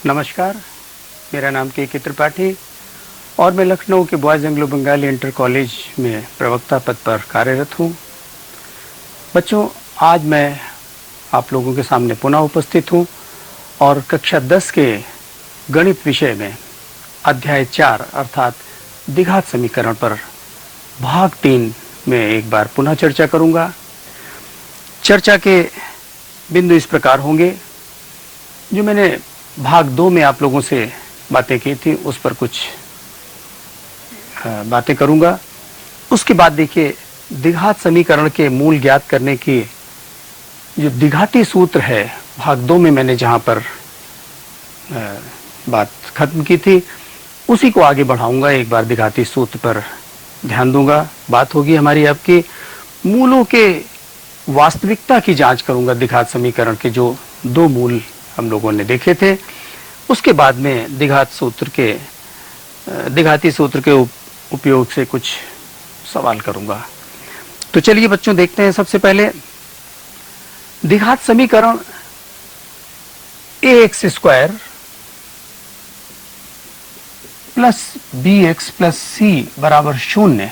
नमस्कार, मेरा नाम के त्रिपाठी और मैं लखनऊ के boys Anglo Bengali inter college में प्रवक्ता पद पर कार्यरत हूँ। बच्चों, आज मैं आप लोगों के सामने पुनः उपस्थित हूँ और कक्षा 10 के गणित विषय में अध्याय 4 अर्थात द्विघात समीकरण पर भाग 3 में एक बार पुनः चर्चा करूँगा। चर्चा के बिंदु इस प्रकार होंगे। जो मैंने भाग 2 में आप लोगों से बातें की थी उस पर कुछ बातें करूंगा। उसके बाद देखिए, द्विघात समीकरण के मूल ज्ञात करने की जो द्विघाती सूत्र है, भाग 2 में मैंने जहां पर बात खत्म की थी उसी को आगे बढ़ाऊंगा। एक बार द्विघाती सूत्र पर ध्यान दूंगा। बात होगी हमारी आपकी मूलों के वास्तविकता की जांच करूंगा। द्विघात समीकरण के जो 2 मूल हम लोगों ने देखे थे, उसके बाद में द्विघाती सूत्र के उपयोग से कुछ सवाल करूंगा। तो चलिए बच्चों, देखते हैं। सबसे पहले द्विघात समीकरण ax square plus bx plus c बराबर 0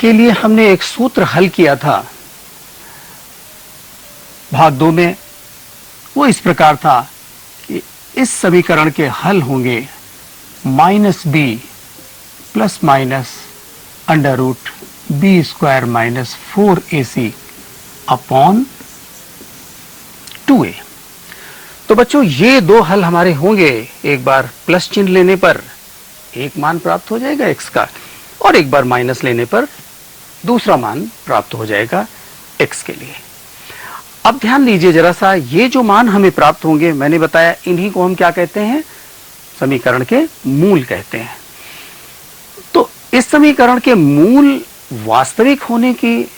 के लिए हमने एक सूत्र हल किया था भाग 2 में। वो इस प्रकार था कि इस समीकरण के हल होंगे minus b plus minus under root b square minus 4ac upon 2a। तो बच्चों, ये 2 हल हमारे होंगे। एक बार प्लस चिन्ह लेने पर एक मान प्राप्त हो जाएगा x का, और एक बार माइनस लेने पर दूसरा मान प्राप्त हो जाएगा x के लिए। अब ध्यान दीजिए जरा सा, ये जो मान हमें प्राप्त होंगे, मैंने बताया इन्हीं को हम क्या कहते हैं, समीकरण के मूल कहते हैं। तो इस समीकरण के मूल वास्तविक होने की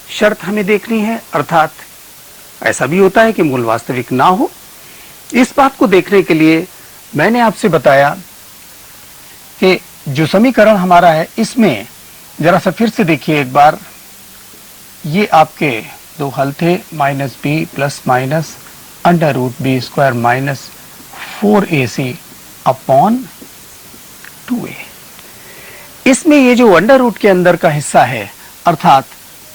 शर्त हमें देखनी है, अर्थात ऐसा भी होता है कि मूल वास्तविक ना हो। इस बात को देखने के लिए मैंने आपसे बताया कि जो समीकरण हमारा है इसमें जरा सा फिर से देखिए एक बार। ये आपके 2 हल थे, minus b plus minus under root b square minus 4ac upon 2a। इसमें ये जो अंडर रूट के अंदर का हिस्सा है अर्थात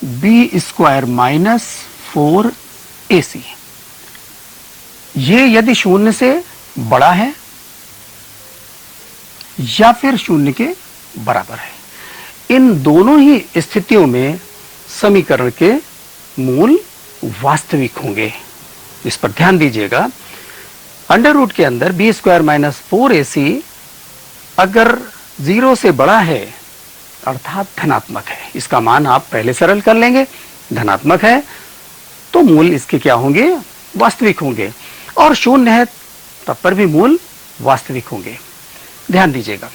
बी स्क्वायर माइनस 4ac, ये यदि 0 से बड़ा है या फिर 0 के बराबर है, इन दोनों ही स्थितियों में समीकरण के मूल वास्तविक होंगे। इस पर ध्यान दीजिएगा। अंडर रूट के अंदर बी स्क्वायर माइनस 4ac अगर 0 से बड़ा है अर्थात धनात्मक है, इसका मान आप पहले सरल कर लेंगे, धनात्मक है तो मूल इसके क्या होंगे, वास्तविक होंगे, और 0 है तब पर भी मूल वास्तविक होंगे। ध्यान दीजिएगा।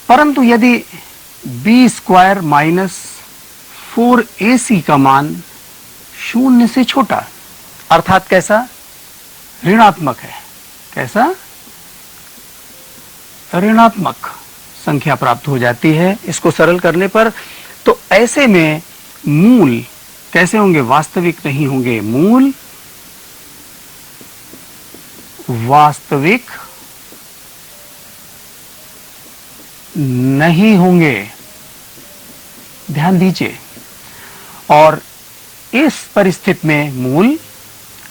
परंतु यदि बी स्क्वायर माइनस 4ac का मान 0 से छोटा अर्थात कैसा, ऋणात्मक है, कैसा, ऋणात्मक संख्या प्राप्त हो जाती है इसको सरल करने पर, तो ऐसे में मूल कैसे होंगे, वास्तविक नहीं होंगे। मूल वास्तविक नहीं होंगे। ध्यान दीजिए। और इस परिस्थिति में मूल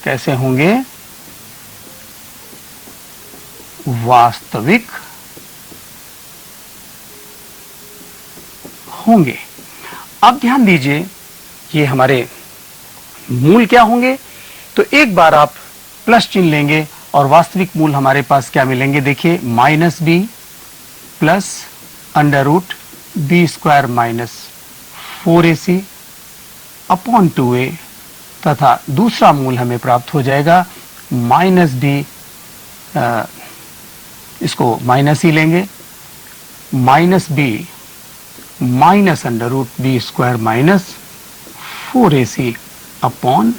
कैसे होंगे, वास्तविक होंगे। अब ध्यान दीजिए, ये हमारे मूल क्या होंगे, तो एक बार आप प्लस चिन्ह लेंगे और वास्तविक मूल हमारे पास क्या मिलेंगे, देखिए minus b plus under root b square minus 4ac upon 2a, तथा दूसरा मूल हमें प्राप्त हो जाएगा माइनस बी, इसको माइनस ही लेंगे, minus b minus under root b square minus 4ac upon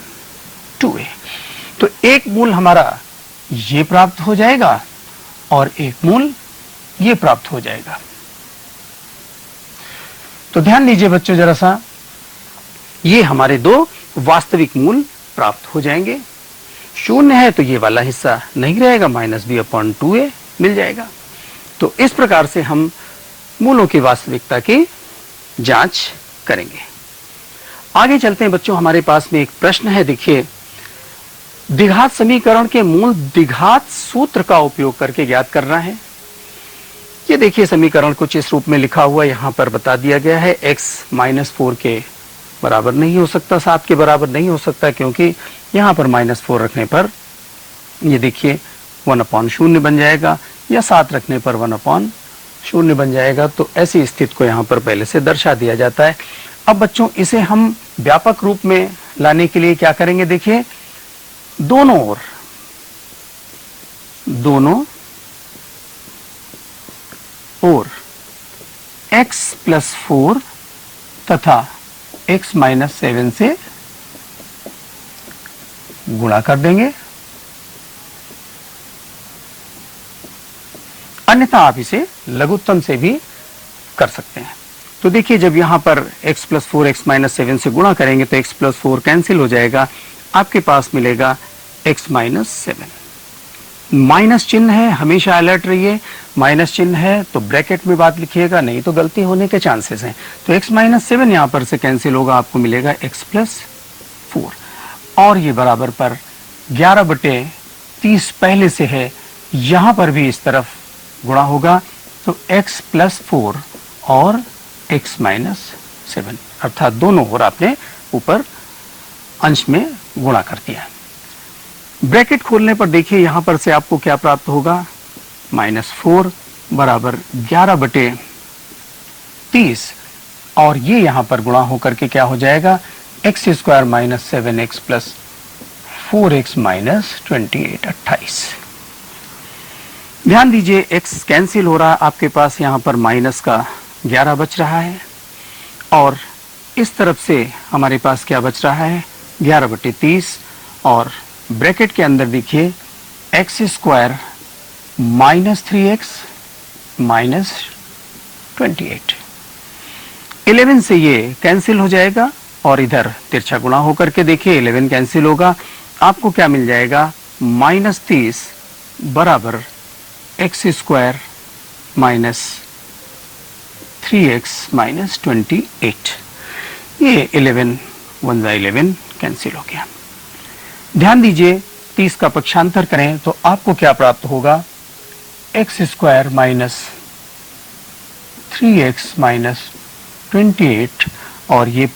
2a। तो एक मूल हमारा ये प्राप्त हो जाएगा और एक मूल ये प्राप्त हो जाएगा। तो ध्यान दीजिए बच्चों जरा सा, ये हमारे 2 वास्तविक मूल प्राप्त हो जाएंगे। शून्य है तो ये वाला हिस्सा नहीं रहेगा, -b/2a मिल जाएगा। तो इस प्रकार से हम मूलों की वास्तविकता की जांच करेंगे। आगे चलते हैं बच्चों, हमारे पास में एक प्रश्न है। देखिए, द्विघात समीकरण के मूल द्विघात सूत्र का उपयोग करके ज्ञात करना है। ये देखिए समीकरण कुछ इस रूप में लिखा हुआ यहां पर बता दिया गया है। x -4 के बराबर नहीं हो सकता, 7 के बराबर नहीं हो सकता, क्योंकि यहां पर -4 रखने पर ये देखिए 1/0 बन जाएगा, या 7 रखने पर 1/0 बन जाएगा। तो ऐसी स्थिति को यहां पर पहले से दर्शा दिया जाता है। अब बच्चों इसे हम व्यापक रूप में लाने के लिए क्या करेंगे? देखिए, दोनों ओर x+4 तथा x-7 से गुणा कर देंगे, अन्यथा आप इसे लघुत्तम से भी कर सकते हैं। तो देखिए, जब यहां पर x+4 x-7 से गुणा करेंगे तो x+4 कैंसिल हो जाएगा, आपके पास मिलेगा x-7। माइनस चिन्ह है, हमेशा अलर्ट रहिए। माइनस चिन्ह है तो ब्रैकेट में बात लिखिएगा, नहीं तो गलती होने के चांसेस हैं। तो x-7 यहां पर से कैंसिल होगा, आपको मिलेगा x+4, और ये बराबर पर 11/30 पहले से है, यहां पर भी इस तरफ गुणा होगा, तो x+4 और x-7, अर्थात दोनों ओर आपने ऊपर अंश में गुणा कर दिया। ब्रैकेट खोलने पर देखिए यहां पर से आपको क्या प्राप्त होगा, -4 बराबर 11/30, और ये यहां पर गुणा होकर के क्या हो जाएगा, x² - 7x + 4x - 28, 28। ध्यान दीजिए, x कैंसिल हो रहा है, आपके पास यहां पर माइनस का 11 बच रहा है, और इस तरफ से हमारे पास क्या बच रहा है, 11/30, और ब्रैकेट के अंदर देखिए x² - 3x - 28। 11 से ये कैंसिल हो जाएगा, और इधर तिरछा गुणा होकर के देखिए 11 कैंसिल होगा, आपको क्या मिल जाएगा, -30 बराबर x² - 3x - 28। ये 11 1 × 11 कैंसिल हो गया। ध्यान दीजिए, 30 का पक्षांतर करें तो आपको क्या प्राप्त होगा, x² - 3x - 28, और ये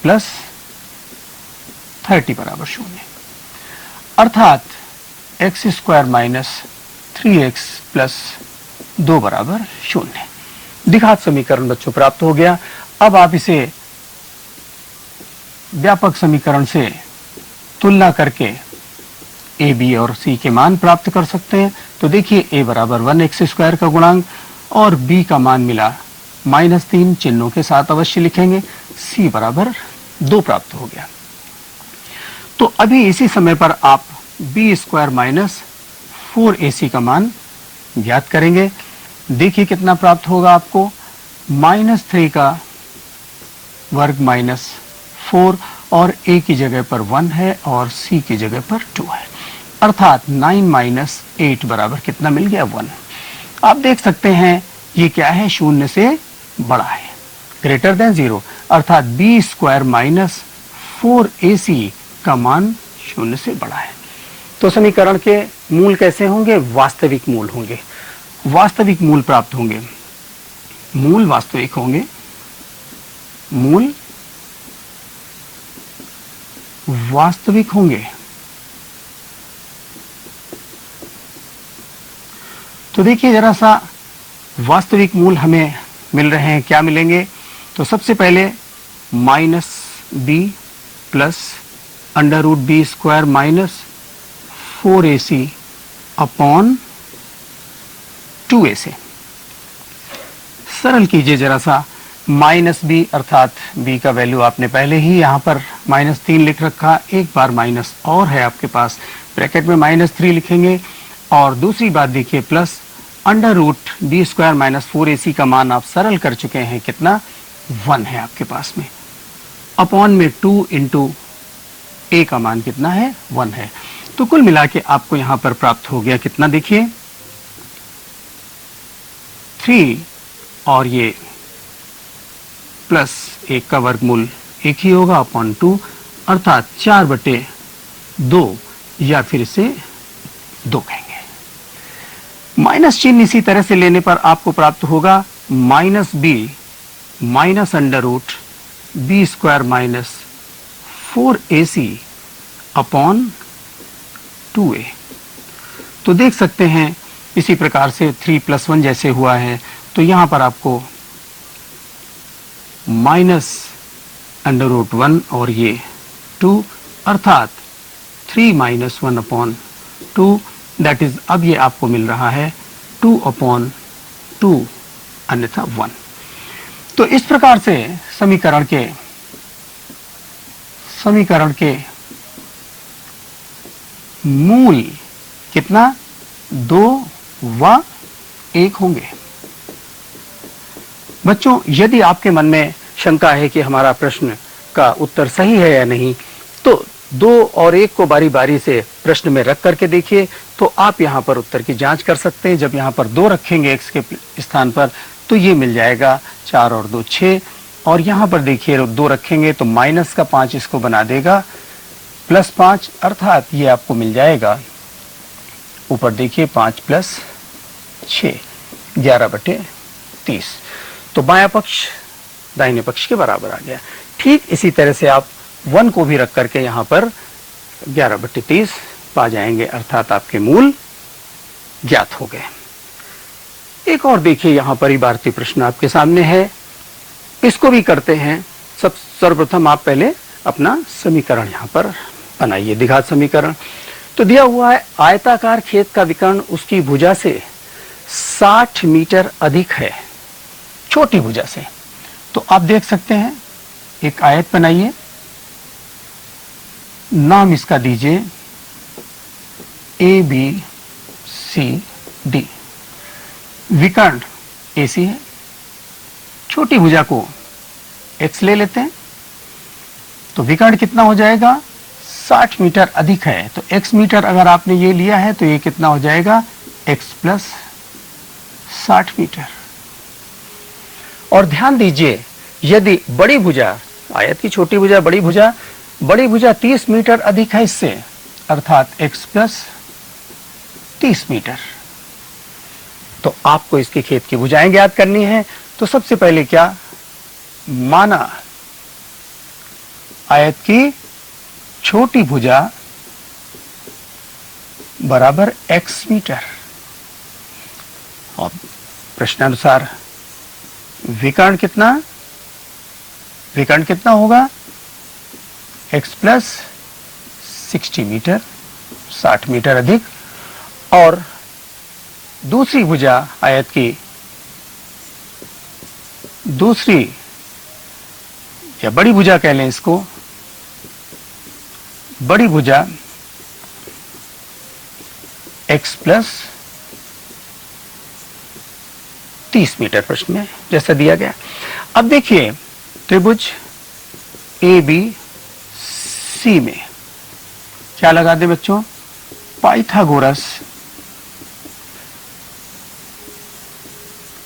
+30 बराबर 0, अर्थात x² - 3x + 2 बराबर 0। द्विघात समीकरण बच्चों प्राप्त हो गया। अब आप इसे व्यापक समीकरण से तुलना करके a, b और c के मान प्राप्त कर सकते हैं। तो देखिए, a बराबर 1x² का गुणांक, और b का मान मिला -3, चिन्हों के साथ अवश्य लिखेंगे, c बराबर 2 प्राप्त हो गया। तो अभी इसी समय पर आप b² - 4ac का मान ज्ञात करेंगे। देखिए कितना प्राप्त होगा आपको, -3 का वर्ग -4, और a की जगह पर 1 है और c की जगह पर 2 है, अर्थात 9 - 8 बराबर कितना मिल गया, 1। आप देख सकते हैं ये क्या है, 0 से बड़ा है, ग्रेटर देन 0, अर्थात b² - 4ac का मान 0 से बड़ा है। तो समीकरण के मूल कैसे होंगे, वास्तविक मूल होंगे, वास्तविक मूल प्राप्त होंगे, मूल वास्तविक होंगे, मूल वास्तविक होंगे। तो देखिए जरा सा, वास्तविक मूल हमें मिल रहे हैं, क्या मिलेंगे, तो सबसे पहले -b + √b² - 4ac / 2a। सरल कीजिए जरा सा, -b अर्थात b का वैल्यू आपने पहले ही यहाँ पर -3 लिख रखा, एक बार माइनस और है आपके पास, ब्रैकेट में -3 लिखेंगे, और दूसरी बात देखिए प्लस √b² - 4ac का मान आप सरल कर चुके हैं, कितना, 1 है आपके पास में, अपॉन में 2 × a का मान कितना है, 1 है। तो तो कुल मिला के आपको यहां पर प्राप्त हो गया कितना, देखिए 3 और ये प्लस 1 का वर्गमूल 1 ही होगा अपॉन 2, अर्थात 4/2 या फिर इसे 2 कहेंगे। माइनस चिन्ह इसी तरह से लेने पर आपको प्राप्त होगा -b minus under root b square minus 4ac upon 2a। तो देख सकते हैं इसी प्रकार से 3 + 1 जैसे हुआ है, तो यहां पर आपको माइनस अंडर रूट 1 और ये 2, अर्थात 3 - 1 अपॉन 2, दैट इज अब ये आपको मिल रहा है 2/2 अन्यथा 1। तो इस प्रकार से समीकरण के मूल कितना 2 व 1 होंगे। बच्चों, यदि आपके मन में शंका है कि हमारा प्रश्न का उत्तर सही है या नहीं, तो 2 और 1 को बारी बारी से प्रश्न में रख करके देखिए, तो आप यहां पर उत्तर की जांच कर सकते हैं। जब यहां पर 2 रखेंगे x के स्थान पर, तो ये मिल जाएगा 4 और 2 6, और यहां पर देखिए 2 रखेंगे तो माइनस का 5 इसको बना देगा +5, अर्थात ये आपको मिल जाएगा, ऊपर देखिए 5 + 6 11/30। तो बायां पक्ष दाहिने पक्ष के बराबर आ गया। ठीक इसी तरह से आप 1 को भी रख करके यहां पर 11/30 पा जाएंगे, अर्थात आपके मूल ज्ञात हो गए। एक और देखिए यहां पर इबारती प्रश्न आपके सामने है, इसको भी करते हैं। सर्वप्रथम आप पहले अपना समीकरण यहां पर बनाइए, द्विघात समीकरण। तो दिया हुआ है आयताकार खेत का विकर्ण उसकी भुजा से 60 मीटर अधिक है, छोटी भुजा से। तो आप देख सकते हैं, एक आयत बनाइए, नाम इसका दीजिए ABCD। विकर्ण AC है, छोटी भुजा को x ले लेते हैं, तो विकर्ण कितना हो जाएगा 60 मीटर अधिक है, तो x मीटर अगर आपने ये लिया है तो ये कितना हो जाएगा x + 60 मीटर। और ध्यान दीजिए, यदि बड़ी भुजा, आयत की छोटी भुजा बड़ी भुजा 30 मीटर अधिक है इससे, अर्थात x + 30 मीटर। तो आपको इसके खेत की भुजाएं ज्ञात करनी है। तो सबसे पहले क्या माना, आयत की छोटी भुजा बराबर x मीटर, और प्रश्नानुसार विकर्ण कितना होगा x + 60 मीटर, 60 मीटर अधिक। और दूसरी भुजा, आयत की दूसरी या बड़ी भुजा कह लें इसको, बड़ी भुजा x + 30 मीटर प्रश्न में जैसा दिया गया। अब देखिए त्रिभुज ABC में क्या लगा दे बच्चों, पाइथागोरस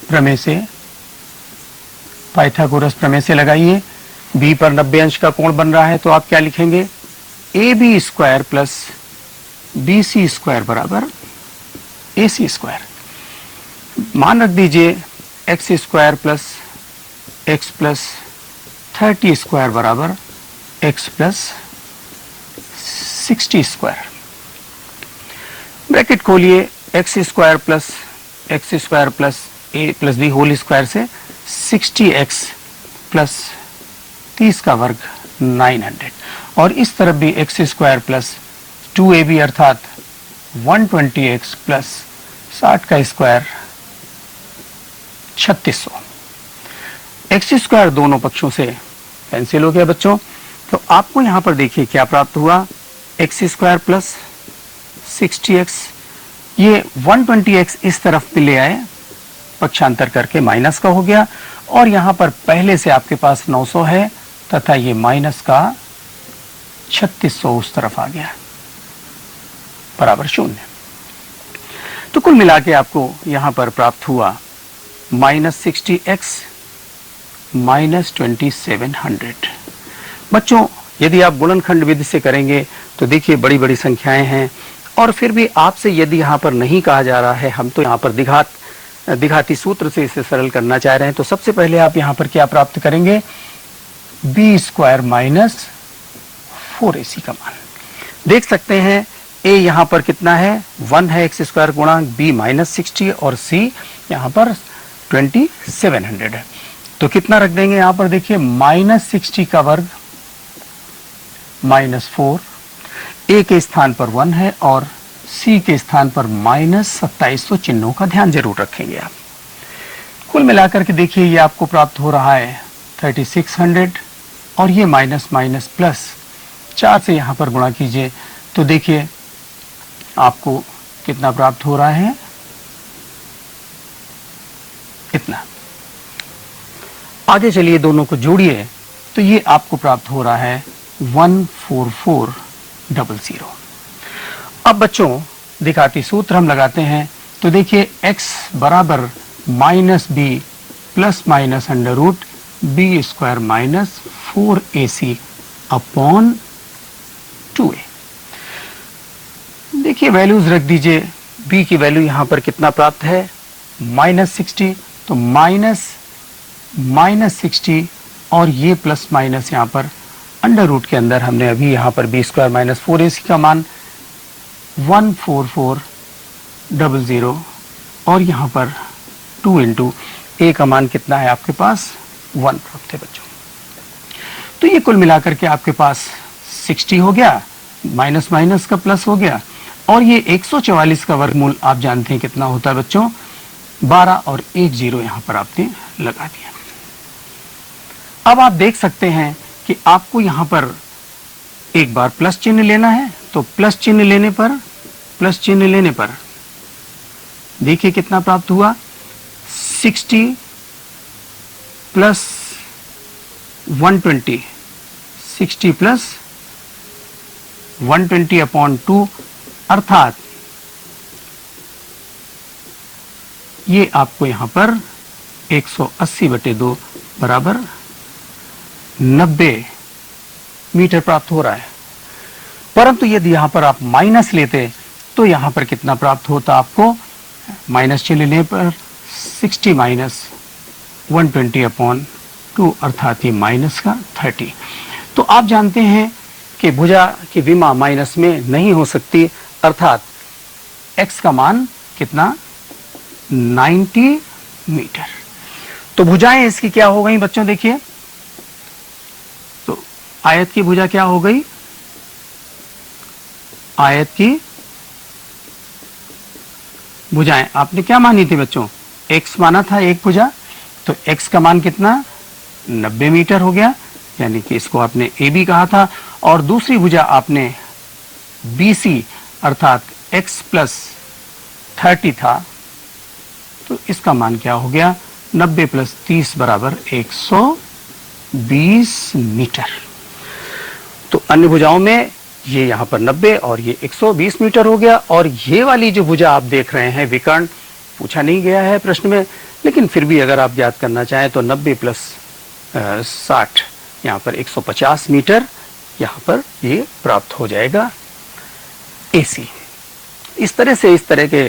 प्रमेय से लगाइए। B पर 90 अंश का कोण बन रहा है, तो आप क्या लिखेंगे, AB² + BC² बराबर AC²। मान रख दीजिए x² + x + 30² बराबर x + 60²। ब्रैकेट खोलिए, x² + x² + a + b whole square से 60x + 30 का वर्ग 900, और इस तरफ भी x² + 2ab अर्थात 120x + 60 का स्क्वायर 3600। x² दोनों पक्षों से कैंसिल हो गया बच्चों। तो आपको यहां पर देखिए क्या प्राप्त हुआ, x² + 60x, ये 120x इस तरफ भी ले आए, पक्षांतर करके माइनस का हो गया, और यहां पर पहले से आपके पास 900 है तथा ये माइनस का 3600 उस तरफ आ गया। बराबर 0। तो कुल मिला के आपको यहां पर प्राप्त हुआ -60x -2700। बच्चों यदि आप गुणनखंड विधि से करेंगे तो देखिए बड़ी बड़ी संख्याएं हैं, और फिर भी आपसे यदि यहाँ पर नहीं कहा जा रहा है, हम तो यहाँ पर दिघाती सूत्र से इसे सरल करना चाह रहे हैं, तो सबसे पहले आप यहाँ पर क्या प्राप्त करेंगे, b² -4ac का मान देख सकते हैं। a यहाँ पर कितना है, 1 है x² गुणा b -60 और c यहाँ पर 2700 है। तो कितना रख देंगे यहाँ पर, देखिए -60 का वर्ग -4, a के स्थान पर 1 है और c के स्थान पर -2700 चिन्हों का ध्यान जरूर रखेंगे आप। कुल मिलाकर के देखिए ये आपको प्राप्त हो रहा है 3600, और ये माइनस माइनस प्लस 4 से यहाँ पर गुणा कीजिए तो देखिए आपको कितना प्राप्त हो रहा है, इतना। आगे चलिए दोनों को जोड़िए तो ये आपको प्राप्त हो रहा है 14400। अब बच्चों दिखाती सूत्र हम लगाते हैं तो देखिए x बराबर -b plus minus under root b² -4ac upon 2a। देखिए वैल्यूज रख दीजिए, b की वैल्यू यहां पर कितना प्राप्त है, -60, तो -60 और ये प्लस माइनस यहाँ पर अंडर रूट के अंदर हमने अभी यहाँ पर b² -4ac का मान 14400, और यहाँ पर 2 इंटू a का मान कितना है आपके पास 1 प्राप्त है बच्चों। तो ये कुल मिलाकर के आपके पास 60 हो गया, माइनस माइनस का प्लस हो गया, और ये 144 का वर्गमूल आप जानते हैं कितना होता है बच्चों, 12 और 1 0 यहाँ पर आपने लगा दिया। अब आप देख सकते हैं कि आपको यहाँ पर एक बार प्लस चिन्ह लेना है, तो प्लस चिन्ह लेने पर देखिए कितना प्राप्त हुआ, 60 प्लस 120, 60 प्लस 120 अपॉन 2, अर्थात ये आपको यहां पर 180/2 बराबर 90 मीटर प्राप्त हो रहा है। परंतु यदि यहां पर आप माइनस लेते तो यहां पर कितना प्राप्त होता आपको, माइनस चिन्ह लेने पर 60 माइनस 120 अपॉन 2, अर्थात ये माइनस का 30। तो आप जानते हैं कि भुजा की विमा माइनस में नहीं हो सकती, अर्थात x का मान कितना, 90 मीटर। तो भुजाएं इसकी क्या हो गई बच्चों, देखिए तो आयत की भुजा क्या हो गई, आयत की भुजाएं आपने क्या मानी थी बच्चों, x माना था एक भुजा, तो x का मान कितना 90 मीटर हो गया, यानी कि इसको आपने AB कहा था, और दूसरी भुजा आपने BC अर्थात x प्लस 30 था, तो इसका मान क्या हो गया, 90 प्लस 30 बराबर 120 मीटर। तो अन्य भुजाओं में ये यहाँ पर 90 और ये 120 मीटर हो गया। और ये वाली जो भुजा आप देख रहे हैं विकर्ण, पूछा नहीं गया है प्रश्न में, लेकिन फिर भी अगर आप ज्ञात करना चाहें तो 90 प्लस 60 यहाँ पर 150 मीटर यहाँ पर ये प्राप्त हो जाएगा AC। इस तरह के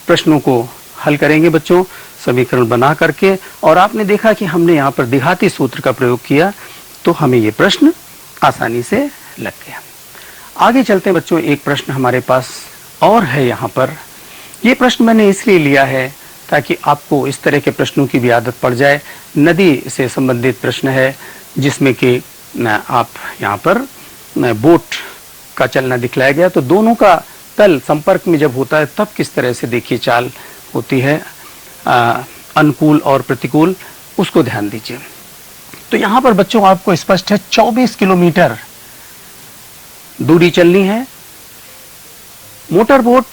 प्रश्नों को हल करेंगे बच्चों, समीकरण बना करके, और आपने देखा कि हमने यहाँ पर द्विघाती सूत्र का प्रयोग किया तो हमें ये प्रश्न आसानी से लग गया। आगे चलते हैं बच्चों, एक प्रश्न हमारे पास और है यहाँ पर। ये प्रश्न मैंने इसलिए लिया है ताकि आपको इस तरह के प्रश्नों की भी आदत पड़ जाए। नदी से संबंधित प्रश्न है जिसमें कि आप यहाँ पर बोट का चलना दिखलाया गया, तो दोनों का तल संपर्क में जब होता है तब किस तरह से देखिए चाल होती है, अनुकूल और प्रतिकूल, उसको ध्यान दीजिए। तो यहाँ पर बच्चों आपको स्पष्ट है 24 किलोमीटर दूरी चलनी है। मोटर बोट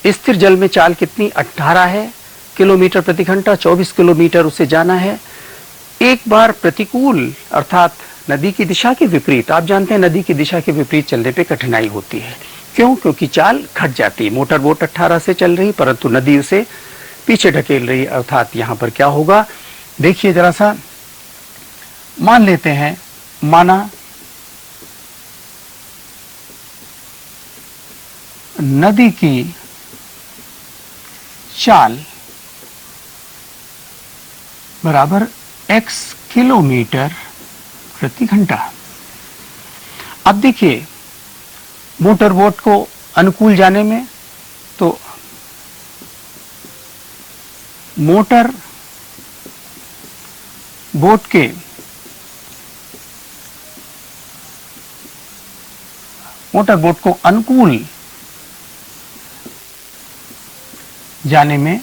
स्थिर जल में चाल कितनी 18 है किलोमीटर प्रति घंटा, 24 किलोमीटर उसे जाना है। एक बार प्रतिकूल अर्थात नदी की दिशा के विपरीत, आप जानते हैं नदी की दिशा के विपरीत चलने पे कठिनाई होती है, क्यों? क्योंकि चाल घट जाती है। मोटर बोट 18 से चल रही परंतु नदी उसे पीछे ढकेल रही, अर्थात यहां पर क्या होगा देखिए जरा सा, मान लेते हैं, माना नदी की चाल बराबर x किलोमीटर प्रति घंटा। अब देखिए मोटर बोट को अनुकूल जाने में, तो मोटर बोट के को अनुकूल जाने में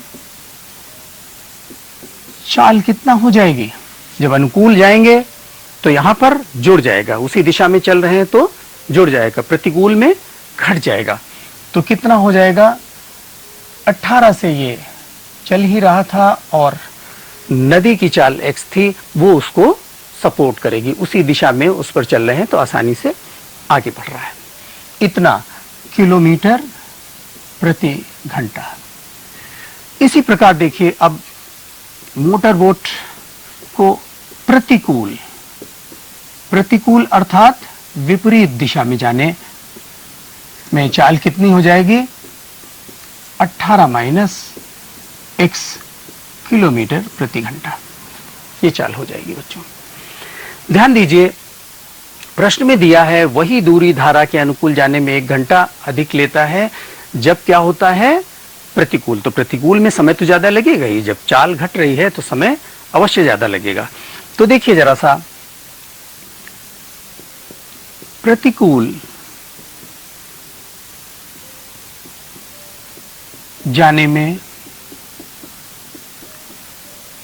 चाल कितना हो जाएगी? जब अनुकूल जाएंगे तो यहां पर जुड़ जाएगा, उसी दिशा में चल रहे हैं तो जुड़ जाएगा, प्रतिकूल में घट जाएगा। तो कितना हो जाएगा? 18 से ये चल ही रहा था और नदी की चाल x थी, वो उसको सपोर्ट करेगी, उसी दिशा में उस पर चल रहे हैं तो आसानी से आगे बढ़ रहा है। इतना किलोमीटर प्रति घंटा। इसी प्रकार देखिए अब मोटर बोट को प्रतिकूल अर्थात विपरीत दिशा में जाने में चाल कितनी हो जाएगी? 18 माइनस x किलोमीटर प्रति घंटा, ये चाल हो जाएगी बच्चों। ध्यान दीजिए प्रश्न में दिया है वही दूरी धारा के अनुकूल जाने में 1 घंटा अधिक लेता है जब क्या होता है? प्रतिकूल। तो प्रतिकूल में समय तो ज्यादा लगेगा ही, जब चाल घट रही है तो समय अवश्य ज्यादा लगेगा। तो देखिए जरा सा, प्रतिकूल जाने में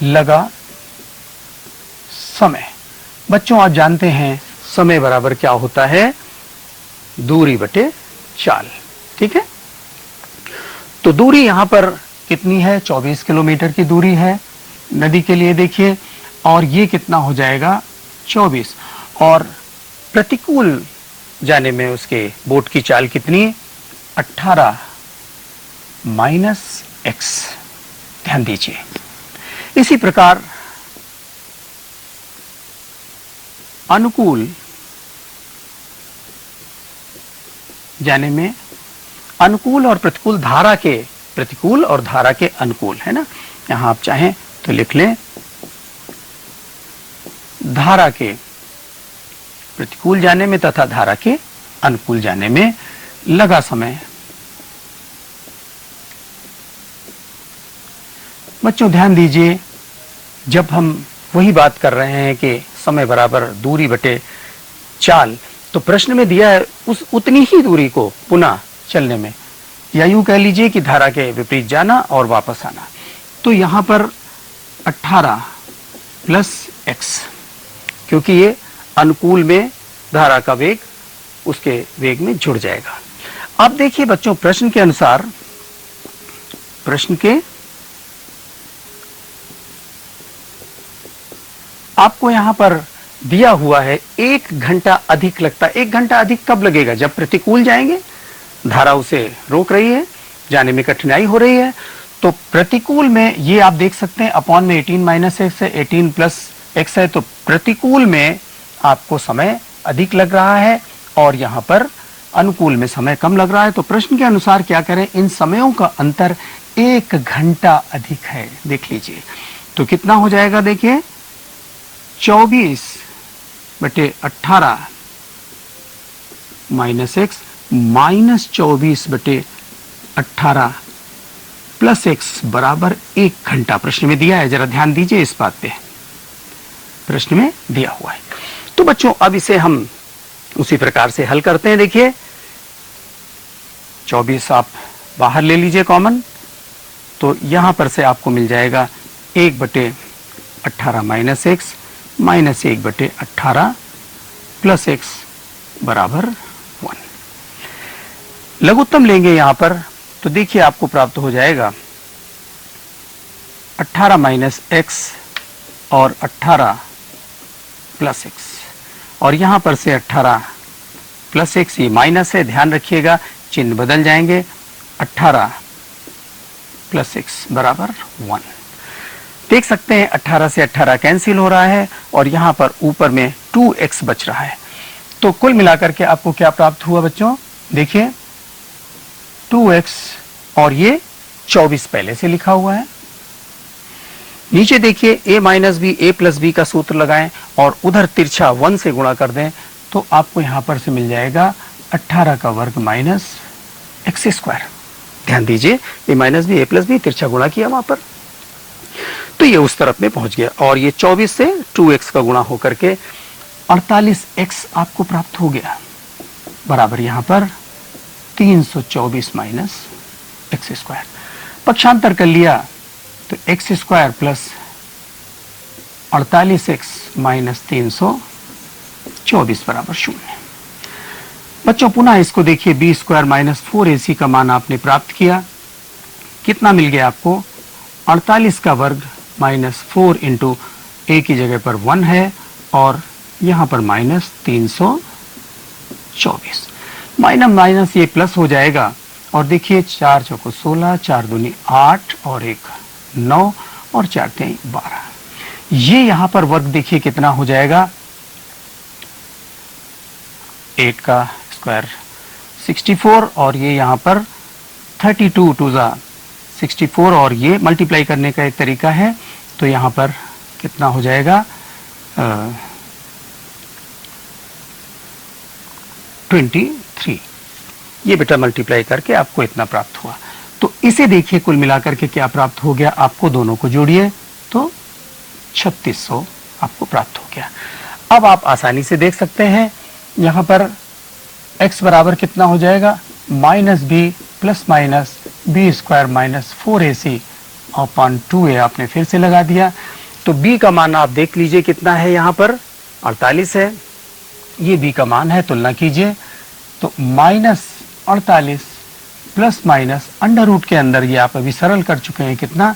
लगा समय। बच्चों आप जानते हैं समय बराबर क्या होता है? दूरी बटे चाल। ठीक है, तो दूरी यहां पर कितनी है? 24 किलोमीटर की दूरी है नदी के लिए देखिए, और ये कितना हो जाएगा? 24। और प्रतिकूल जाने में उसके बोट की चाल कितनी? 18 माइनस x। ध्यान दीजिए इसी प्रकार अनुकूल जाने में अनुकूल और प्रतिकूल धारा के, प्रतिकूल और धारा के अनुकूल है ना, यहां आप चाहें तो लिख लें धारा के प्रतिकूल जाने में तथा धारा के अनुकूल जाने में लगा समय। बच्चों ध्यान दीजिए जब हम वही बात कर रहे हैं कि समय बराबर दूरी बटे चाल, तो प्रश्न में दिया है उस उतनी ही दूरी को पुनः चलने में, या यूं कह लीजिए कि धारा के विपरीत जाना और वापस आना। तो यहां पर 18 प्लस x, क्योंकि ये अनुकूल में धारा का वेग उसके वेग में जुड़ जाएगा। अब देखिए बच्चों प्रश्न के अनुसार, प्रश्न के आपको यहां पर दिया हुआ है 1 घंटा अधिक लगता है। 1 घंटा अधिक कब लगेगा? जब प्रतिकूल जाएंगे, धारा उसे रोक रही है, जाने में कठिनाई हो रही है। तो प्रतिकूल में ये आप देख सकते हैं अपॉन में 18 माइनस एक्स है, 18 प्लस एक्स है, तो प्रतिकूल में आपको समय अधिक लग रहा है और यहां पर अनुकूल में समय कम लग रहा है। तो प्रश्न के अनुसार क्या करें? इन समयों का अंतर 1 घंटा अधिक है। देख लीजिए तो कितना हो जाएगा? देखिए 24 बटे 18 माइनस एक्स माइनस 24 बटे 18 प्लस एक्स बराबर 1 घंटा प्रश्न में दिया है। जरा ध्यान दीजिए इस बात पे, प्रश्न में दिया हुआ है। तो बच्चों अब इसे हम उसी प्रकार से हल करते हैं। देखिए 24 आप बाहर ले लीजिए कॉमन, तो यहां पर से आपको मिल जाएगा 1 बटे 18 माइनस एक्स माइनस 1 बटे 18 प्लस एक्स बराबर 1। लघुत्तम लेंगे यहां पर, तो देखिए आपको प्राप्त हो जाएगा 18 माइनस एक्स और 18 प्लस एक्स, और यहां पर से 18 प्लस एक्स, ये माइनस है, ध्यान रखिएगा चिन्ह बदल जाएंगे, 18 प्लस 6 बराबर 1। देख सकते हैं 18 से 18 कैंसिल हो रहा है और यहां पर ऊपर में 2x बच रहा है। तो कुल मिलाकर के आपको क्या प्राप्त हुआ बच्चों, देखिए 2x और ये 24 पहले से लिखा हुआ है। नीचे देखिए a minus b a plus b का सूत्र लगाएं और उधर तिरछा 1 से गुणा कर दें तो आपको यहां पर से मिल जाएगा 18 का वर्ग माइनस एक्स स्क्वायर। ध्यान दीजिए a minus b a plus b तिरछा गुणा किया वहां पर, तो ये उस तरफ में पहुंच गया और ये 24 से 2x का गुणा होकर के 48x आपको प्राप्त हो गया, बराबर यहां पर 324 माइनस एक्स स्क्वायर। पक्षांतर कर लिया तो x square plus 48x minus 324 बराबर 0। बच्चों पुनः इसको देखिए, बी स्क्वायर माइनस 4ac का मान आपने प्राप्त किया, कितना मिल गया आपको, 48 का वर्ग माइनस 4 इंटू ए की जगह पर 1 है और यहां पर माइनस 324, माइनस माइनस ये प्लस हो जाएगा और देखिए 4 चौको 16, 4 दूनी 8 और 1 9 और 4 3 12। ये यहां पर वर्ग देखिए कितना हो जाएगा, 8 का स्क्वायर 64 और ये यहां पर 32 टू ज़ा 64 और ये मल्टीप्लाई करने का एक तरीका है, तो यहां पर कितना हो जाएगा 23। ये बेटा मल्टीप्लाई करके आपको इतना प्राप्त हुआ। तो इसे देखिए कुल मिलाकर के क्या प्राप्त हो गया आपको, दोनों को जोड़िए तो 3600 आपको प्राप्त हो गया। अब आप आसानी से देख सकते हैं यहां पर x बराबर कितना हो जाएगा, minus b plus minus b square minus 4ac upon 2a आपने फिर से लगा दिया। तो b का मान आप देख लीजिए कितना है, यहां पर 48 है, ये b का मान है, तुलना कीजिए तो minus 48 plus minus under root के अंदर ये आप अभी सरल कर चुके हैं, कितना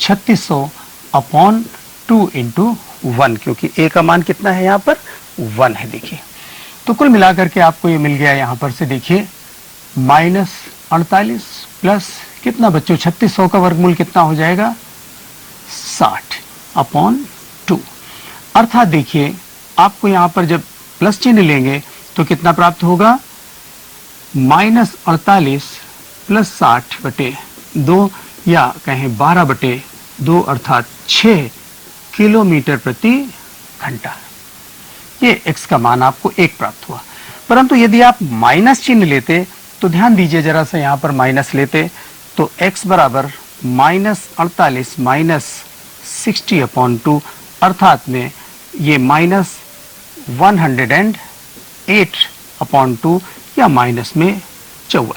3600 अपॉन 2 इंटू 1, क्योंकि a का मान कितना है यहाँ पर 1 है। देखिए तो कुल मिलाकर के आपको ये मिल गया यहाँ पर से, देखिए माइनस 48 प्लस कितना बच्चों 3600 का वर्गमूल कितना हो जाएगा 60 अपॉन 2, अर्थात देखिए आपको यहाँ पर जब प्लस चिन्ह लेंगे तो कितना प्राप्त होगा, माइनस 48 प्लस 60 बटे 2 या कहें 12 बटे 2 अर्थात 6 किलोमीटर प्रति घंटा। ये x का मान आपको 1 प्राप्त हुआ। परंतु यदि आप माइनस चिन्ह लेते तो ध्यान दीजिए जरा सा, यहां पर माइनस लेते तो x बराबर माइनस 48 माइनस 60 अपॉन 2 अर्थात में ये माइनस 108 अपॉन 2 या माइनस में 54।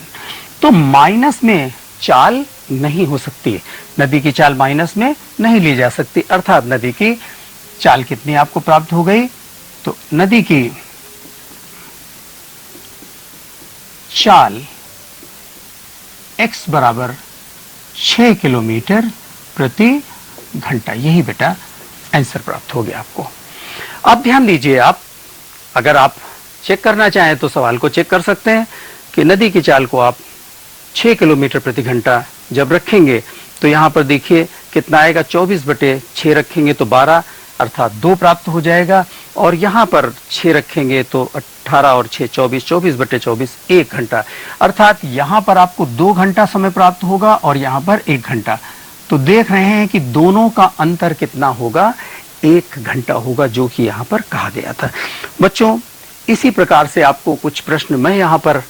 तो माइनस में चाल नहीं हो सकती है, नदी की चाल माइनस में नहीं ली जा सकती, अर्थात नदी की चाल कितनी आपको प्राप्त हो गई, तो नदी की चाल x बराबर 6 किलोमीटर प्रति घंटा। यही बेटा आंसर प्राप्त हो गया आपको। अब ध्यान दीजिए, आप अगर आप चेक करना चाहें तो सवाल को चेक कर सकते हैं कि नदी की चाल को आप 6 किलोमीटर प्रति घंटा जब रखेंगे तो यहाँ पर देखिए कितना आएगा, 24 बटे 6 रखेंगे तो 12 अर्थात 2 प्राप्त हो जाएगा, और यहाँ पर 6 रखेंगे तो 18 और 6 24, 24 बटे 24 1 घंटा, अर्थात यहाँ पर आपको 2 घंटा समय प्राप्त होगा और यहाँ पर 1 घंटा। तो देख रहे हैं कि दोनों का अंतर कितना होगा, 1 घंटा होगा, जो कि यहाँ पर कहा गया था। बच्चों इसी प्रकार से आपको कुछ प्रश्न मैं यहाँ पर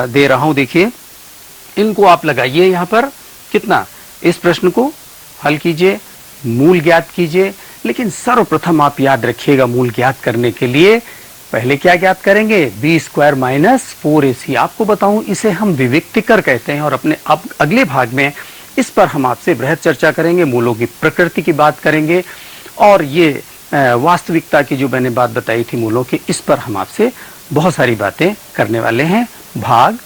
दे रहा हूँ, देखिए इनको आप लगाइए यहाँ पर, कितना इस प्रश्न को हल कीजिए, मूल ज्ञात कीजिए, लेकिन सर्वप्रथम आप याद रखिएगा मूल ज्ञात करने के लिए पहले क्या ज्ञात करेंगे, बी स्क्वायर माइनस 4ac। आपको बताऊं इसे हम विविक्तिकर कहते हैं और अपने अब अगले भाग में इस पर हम आपसे बृहद चर्चा करेंगे, मूलों की प्रकृति की बात करेंगे और ये वास्तविकता की जो मैंने बात बताई थी मूलों की, इस पर हम आपसे बहुत सारी बातें करने वाले हैं भाग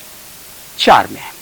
4 में।